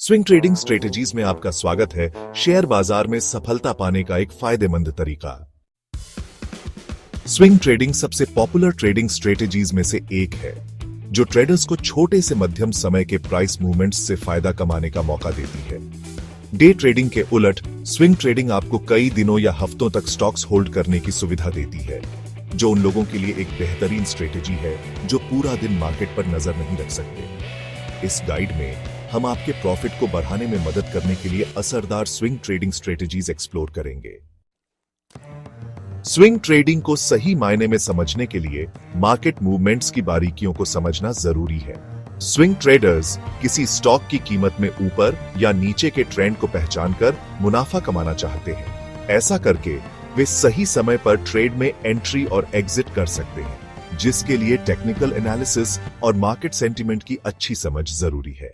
Swing trading strategies में आपका स्वागत है। शेयर बाजार में सफलता पाने का एक फायदेमंद तरीका। स्विंग ट्रेडिंग सबसे पॉपुलर ट्रेडिंग स्ट्रेटेजीज में से एक है, जो ट्रेडर्स को छोटे से मध्यम समय के प्राइस मूवमेंट्स से फायदा कमाने का मौका देती है। डे ट्रेडिंग के उलट स्विंग ट्रेडिंग आपको कई दिनों या हफ्तों तक स्टॉक्स होल्ड करने की सुविधा देती है, जो उन लोगों के लिए एक बेहतरीन स्ट्रेटेजी है जो पूरा दिन मार्केट पर नजर नहीं रख सकते। इस गाइड में हम आपके प्रॉफिट को बढ़ाने में मदद करने के लिए असरदार स्विंग ट्रेडिंग स्ट्रेटेजीज एक्सप्लोर करेंगे। स्विंग ट्रेडिंग को सही मायने में समझने के लिए मार्केट मूवमेंट्स की बारीकियों को समझना जरूरी है। स्विंग ट्रेडर्स किसी स्टॉक की कीमत में ऊपर या नीचे के ट्रेंड को पहचानकर मुनाफा कमाना चाहते हैं। ऐसा करके वे सही समय पर ट्रेड में एंट्री और एग्जिट कर सकते हैं, जिसके लिए टेक्निकल एनालिसिस और मार्केट सेंटिमेंट की अच्छी समझ जरूरी है।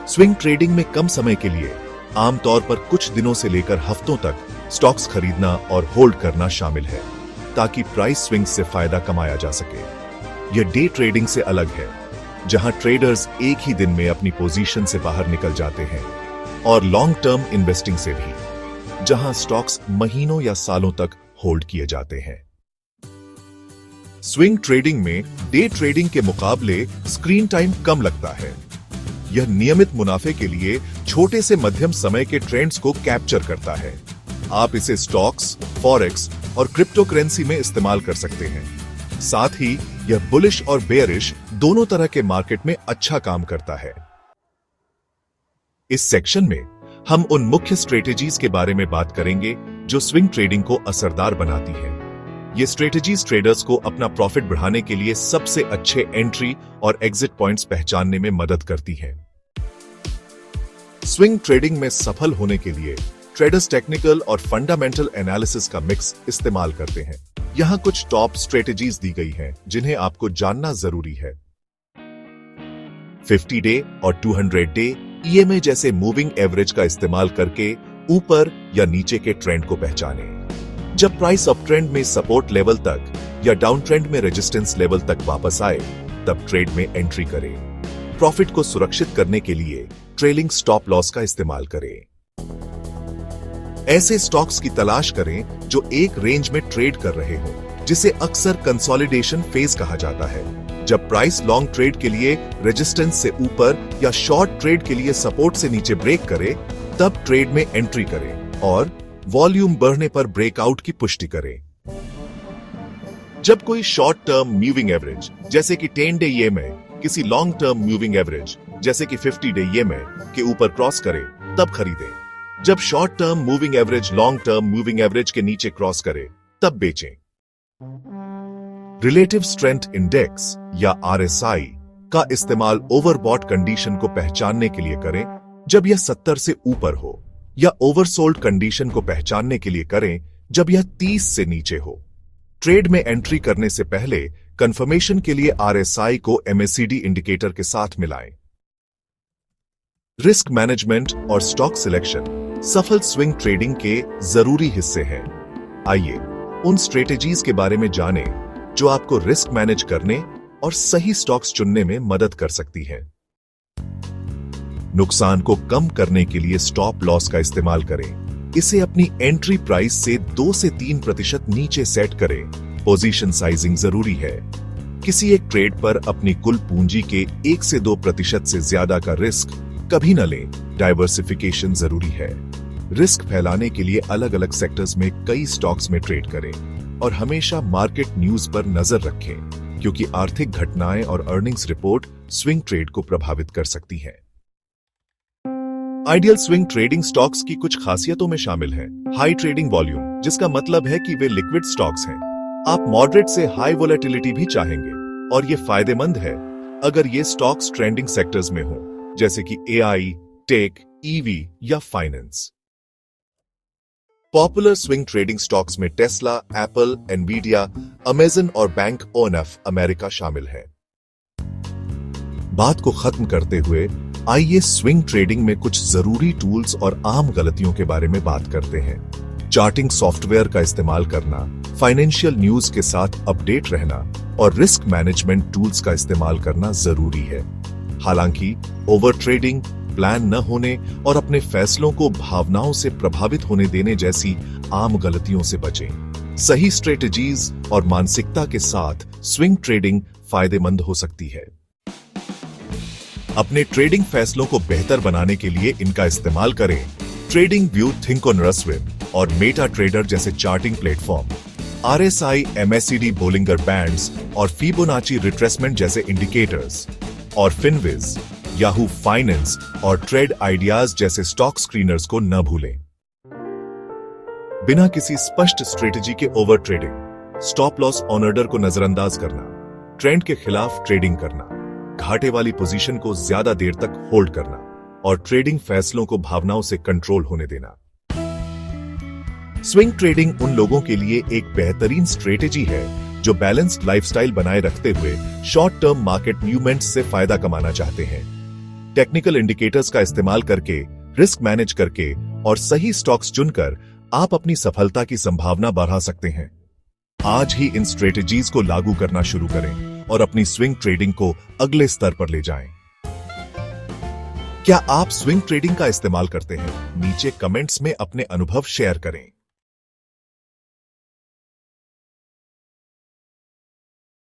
स्विंग ट्रेडिंग में कम समय के लिए आमतौर पर कुछ दिनों से लेकर हफ्तों तक स्टॉक्स खरीदना और होल्ड करना शामिल है, ताकि प्राइस स्विंग से फायदा कमाया जा सके। यह डे ट्रेडिंग से अलग है, जहां ट्रेडर्स एक ही दिन में अपनी पोजीशन से बाहर निकल जाते हैं, और लॉन्ग टर्म इन्वेस्टिंग से भी, जहां स्टॉक्स महीनों या सालों तक होल्ड किए जाते हैं। स्विंग ट्रेडिंग में डे ट्रेडिंग के मुकाबले स्क्रीन टाइम कम लगता है। यह नियमित मुनाफे के लिए छोटे से मध्यम समय के ट्रेंड्स को कैप्चर करता है। आप इसे स्टॉक्स, फॉरेक्स और क्रिप्टो करेंसी में इस्तेमाल कर सकते हैं। साथ ही यह बुलिश और बेयरिश दोनों तरह के मार्केट में अच्छा काम करता है। इस सेक्शन में हम उन मुख्य स्ट्रेटेजीज के बारे में बात करेंगे जो स्विंग ट्रेडिंग को असरदार बनाती है। ये स्ट्रेटेजीज ट्रेडर्स को अपना प्रॉफिट बढ़ाने के लिए सबसे अच्छे एंट्री और एग्जिट पॉइंट्स पहचानने में मदद करती हैं। स्विंग ट्रेडिंग में सफल होने के लिए ट्रेडर्स टेक्निकल और फंडामेंटल एनालिसिस का मिक्स इस्तेमाल करते हैं। यहां कुछ टॉप स्ट्रेटेजीज दी गई हैं, जिन्हें आपको जानना जरूरी है। 50 डे और 200 डे EMA जैसे मूविंग एवरेज का इस्तेमाल करके ऊपर या नीचे के ट्रेंड को पहचानें। जब प्राइस अप ट्रेंड में सपोर्ट लेवल तक या डाउन ट्रेंड में रेजिस्टेंस लेवल तक वापस आए, तब ट्रेड में एंट्री करें। प्रॉफिट को सुरक्षित करने के लिए ट्रेलिंग स्टॉप लॉस का इस्तेमाल करें। ऐसे स्टॉक्स की तलाश करें जो एक रेंज में ट्रेड कर रहे हों, जिसे अक्सर कंसोलिडेशन फेज कहा जाता है। जब प्राइस लॉन्ग ट्रेड के लिए रेजिस्टेंस से ऊपर या शॉर्ट ट्रेड के लिए सपोर्ट से नीचे ब्रेक करे, तब ट्रेड में एंट्री करें और वॉल्यूम बढ़ने पर ब्रेकआउट की पुष्टि करें। जब कोई शॉर्ट टर्म मूविंग एवरेज जैसे कि 10 डे EMA किसी लॉन्ग टर्म मूविंग एवरेज जैसे कि 50 डे EMA के ऊपर क्रॉस करे, तब खरीदें। जब short term moving average long term moving average के नीचे क्रॉस करे, तब बेचें। रिलेटिव स्ट्रेंथ इंडेक्स या RSI का इस्तेमाल ओवरबॉट कंडीशन को पहचानने के लिए करें जब यह 70 से ऊपर हो, या ओवरसोल्ड कंडीशन को पहचानने के लिए करें जब यह 30 से नीचे हो। ट्रेड में एंट्री करने से पहले कंफर्मेशन के लिए RSI को MACD इंडिकेटर के साथ मिलाएं। रिस्क मैनेजमेंट और स्टॉक सिलेक्शन सफल स्विंग ट्रेडिंग के जरूरी हिस्से हैं। आइए उन स्ट्रेटेजीज के बारे में जानें जो आपको रिस्क मैनेज करने और सही स्टॉक्स चुनने में मदद कर सकती हैं। नुकसान को कम करने के लिए स्टॉप लॉस का इस्तेमाल करें। इसे अपनी एंट्री प्राइस से 2 से 3% नीचे सेट करें। पोजीशन साइजिंग जरूरी है। किसी एक ट्रेड पर अपनी कुल पूंजी के 1 से 2% से ज्यादा का रिस्क कभी न लें। डाइवर्सिफिकेशन जरूरी है। रिस्क फैलाने के लिए अलग अलग सेक्टर्स में कई स्टॉक्स में ट्रेड करें और हमेशा मार्केट न्यूज पर नजर रखें, क्योंकि आर्थिक घटनाएं और अर्निंग्स रिपोर्ट स्विंग ट्रेड को प्रभावित कर सकती हैं। आइडियल स्विंग ट्रेडिंग स्टॉक्स की कुछ खासियतों में शामिल है। हाई ट्रेडिंग वॉल्यूम, जिसका मतलब है कि वे लिक्विड स्टॉक्स हैं। आप मॉडरेट से हाई वोलेटिलिटी भी चाहेंगे, और ये फायदेमंद है अगर ये स्टॉक्स ट्रेंडिंग सेक्टर्स में हों, जैसे कि AI, टेक, EV या finance. Popular swing trading stocks में टेस्ला, एप्पल, एनवीडिया, अमेजन और बैंक ONF अमेरिका शामिल है। बात को खत्म करते हुए आइए स्विंग ट्रेडिंग में कुछ जरूरी टूल्स और आम गलतियों के बारे में बात करते हैं। चार्टिंग सॉफ्टवेयर का इस्तेमाल करना, फाइनेंशियल न्यूज के साथ अपडेट रहना और रिस्क मैनेजमेंट टूल्स का इस्तेमाल करना जरूरी है। हालांकि ओवर ट्रेडिंग, प्लान न होने और अपने फैसलों को भावनाओं से प्रभावित होने देने जैसी आम गलतियों से बचें। सही स्ट्रेटजीज और मानसिकता के साथ स्विंग ट्रेडिंग फायदेमंद हो सकती है। अपने ट्रेडिंग फैसलों को बेहतर बनाने के लिए इनका इस्तेमाल करें। ट्रेडिंग व्यू, थिंकोनोरस्विम और मेटा ट्रेडर जैसे charting platform, RSI, MACD Bollinger bands और फिबोनाची रिट्रेसमेंट जैसे इंडिकेटर्स, और फिनविज, याहू फाइनेंस और ट्रेड आइडियाज जैसे स्टॉक स्क्रीनर्स को न भूलें। बिना किसी स्पष्ट स्ट्रेटजी के over trading, stop loss on order को नजरअंदाज करना, ट्रेंड के खिलाफ ट्रेडिंग करना, घाटे वाली पोजीशन को ज्यादा देर तक होल्ड करना और ट्रेडिंग फैसलों को भावनाओं से कंट्रोल होने देना। स्विंग ट्रेडिंग उन लोगों के लिए एक बेहतरीन स्ट्रेटेजी है जो बैलेंस्ड लाइफस्टाइल बनाए रखते हुए शॉर्ट टर्म मार्केट मूवमेंट्स से फायदा कमाना चाहते हैं। टेक्निकल इंडिकेटर्स का इस्तेमाल करके, रिस्क मैनेज करके और सही स्टॉक्स चुनकर आप अपनी सफलता की संभावना बढ़ा सकते हैं। आज ही इन स्ट्रेटेजीज को लागू करना शुरू करें और अपनी स्विंग ट्रेडिंग को अगले स्तर पर ले जाएं। क्या आप स्विंग ट्रेडिंग का इस्तेमाल करते हैं? नीचे कमेंट्स में अपने अनुभव शेयर करें।